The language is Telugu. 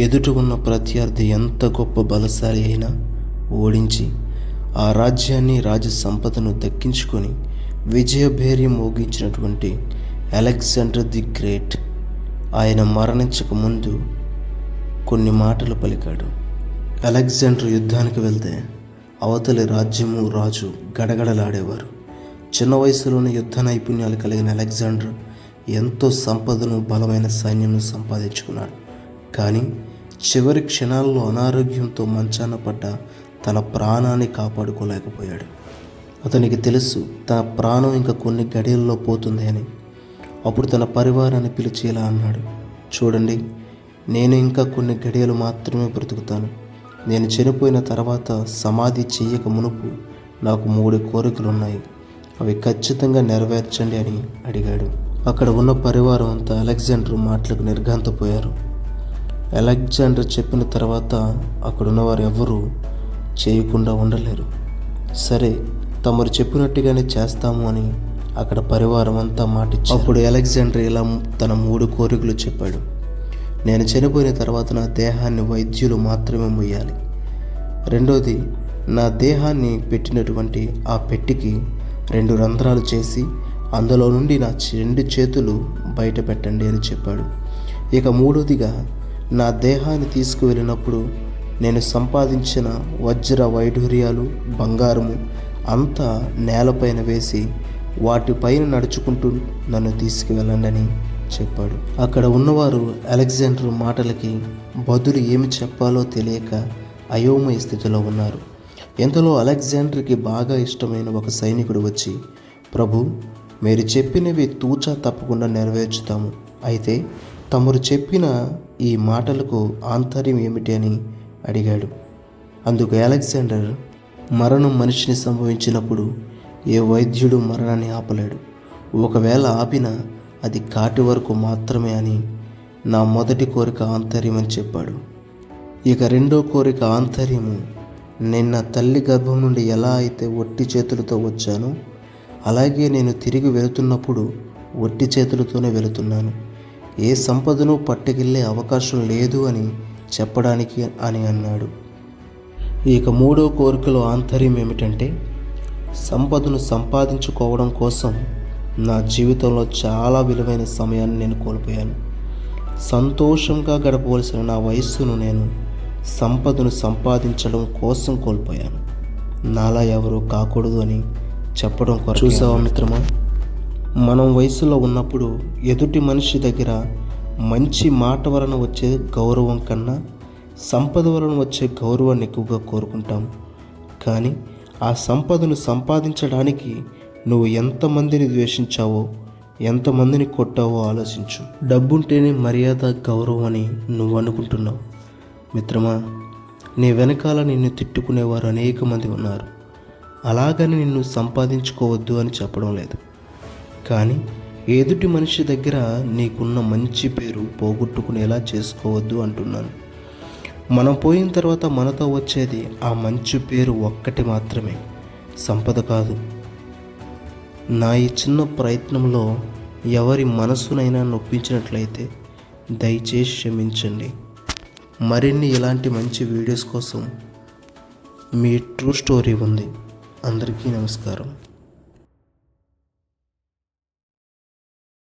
ఎదుట ఉన్న ప్రత్యర్థి ఎంత గొప్ప బలశాలి అయినా ఓడించి ఆ రాజ్యాన్ని రాజ సంపదను దక్కించుకొని విజయభేర్యం మోగించినటువంటి అలెగ్జాండర్ ది గ్రేట్ ఆయన మరణించక ముందు కొన్ని మాటలు పలికాడు. అలెగ్జాండర్ యుద్ధానికి వెళ్తే అవతలి రాజ్యము రాజు గడగడలాడేవారు. చిన్న వయసులోనే యుద్ధ నైపుణ్యాలు కలిగిన అలెగ్జాండర్ ఎంతో సంపదను బలమైన సైన్యం సంపాదించుకున్నాడు. కానీ చివరి క్షణాల్లో అనారోగ్యంతో మంచాన పడ్డ తన ప్రాణాన్ని కాపాడుకోలేకపోయాడు. అతనికి తెలుసు తన ప్రాణం ఇంకా కొన్ని గడియల్లో పోతుంది అని. అప్పుడు తన పరివారాన్ని పిలిచి ఇలా అన్నాడు, చూడండి, నేను ఇంకా కొన్ని గడియలు మాత్రమే బ్రతుకుతాను. నేను చనిపోయిన తర్వాత సమాధి చెయ్యక మునుపు నాకు 3 కోరికలు ఉన్నాయి. అవి ఖచ్చితంగా నెరవేర్చండి అని అడిగాడు. అక్కడ ఉన్న పరివారం అంతా అలెగ్జాండర్ మాటలకు నిర్ఘాంతపోయారు. అలెగ్జాండర్ చెప్పిన తర్వాత అక్కడున్నవారు ఎవ్వరూ చేయకుండా ఉండలేరు. సరే, తమరు చెప్పినట్టుగానే చేస్తాము అని అక్కడ పరివారం అంతా మాటిచ్చారు. అప్పుడు అలెగ్జాండర్ ఇలా తన 3 కోరికలు చెప్పాడు. నేను చనిపోయిన తర్వాత నా దేహాన్ని వైద్యులు మాత్రమే మొయ్యాలి. రెండోది, నా దేహాన్ని పెట్టినటువంటి ఆ పెట్టికి 2 రంధ్రాలు చేసి అందులో నుండి నా 2 చేతులు బయట పెట్టండి అని చెప్పాడు. ఇక మూడోదిగా, నా దేహాన్ని తీసుకువెళ్ళినప్పుడు నేను సంపాదించిన వజ్ర వైఢూర్యాలు బంగారము అంతా నేలపైన వేసి వాటిపైన నడుచుకుంటూ నన్ను తీసుకువెళ్ళండి అని చెప్పాడు. అక్కడ ఉన్నవారు అలెగ్జాండర్ మాటలకి బదులు ఏమి చెప్పాలో తెలియక అయోమయ స్థితిలో ఉన్నారు. ఇంతలో అలెగ్జాండర్కి బాగా ఇష్టమైన ఒక సైనికుడు వచ్చి, ప్రభు, మీరు చెప్పినవి తూచా తప్పకుండా నెరవేర్చుతాము. అయితే తమరు చెప్పిన ఈ మాటలకు ఆంతర్యం ఏమిటి అని అడిగాడు. అందుకు అలెగ్జాండర్, మరణం మనిషిని సంభవించినప్పుడు ఏ వైద్యుడు మరణాన్ని ఆపలేడు. ఒకవేళ ఆపినా అది కాటి వరకు మాత్రమే అని నా మొదటి కోరిక ఆంతర్యం అని చెప్పాడు. ఇక రెండో కోరిక ఆంతర్యము, నేను నా తల్లి గర్భం నుండి ఎలా అయితే ఒట్టి చేతులతో వచ్చానో అలాగే నేను తిరిగి వెళుతున్నప్పుడు ఒట్టి చేతులతోనే వెళుతున్నాను. ఏ సంపదను పట్టుకెళ్ళే అవకాశం లేదు అని చెప్పడానికి అని అన్నాడు. ఇక మూడో కోరికలో ఆంతర్యం ఏమిటంటే, సంపదను సంపాదించుకోవడం కోసం నా జీవితంలో చాలా విలువైన సమయాన్ని నేను కోల్పోయాను. సంతోషంగా గడపవలసిన నా వయస్సును నేను సంపదను సంపాదించడం కోసం కోల్పోయాను. నాలా ఎవరు కాకూడదు అని చెప్పడం కొరకు. చూసావా మిత్రమా, మనం వయసులో ఉన్నప్పుడు ఎదుటి మనిషి దగ్గర మంచి మాట వలన వచ్చే గౌరవం కన్నా సంపద వలన వచ్చే గౌరవాన్ని ఎక్కువగా కోరుకుంటాం. కానీ ఆ సంపదను సంపాదించడానికి నువ్వు ఎంతమందిని ద్వేషించావో, ఎంతమందిని కొట్టావో ఆలోచించు. డబ్బుంటేనే మర్యాద, గౌరవం అని నువ్వు అనుకుంటున్నావు. మిత్రమా, నీ వెనకాల నిన్ను తిట్టుకునేవారు అనేక మంది ఉన్నారు. అలాగని నిన్ను సంపాదించుకోవద్దు అని చెప్పడం లేదు. కానీ ఎదుటి మనిషి దగ్గర నీకున్న మంచి పేరు పోగొట్టుకునేలా చేసుకోవద్దు అంటున్నాను. మనం పోయిన తర్వాత మనతో వచ్చేది ఆ మంచి పేరు ఒక్కటి మాత్రమే, సంపద కాదు. నా ఈ చిన్న ప్రయత్నంలో ఎవరి మనసునైనా నొప్పించినట్లయితే దయచేసి క్షమించండి. మరిన్ని ఇలాంటి మంచి వీడియోస్ కోసం మీ ట్రూ స్టోరీ ఉంది. అందరికీ నమస్కారం.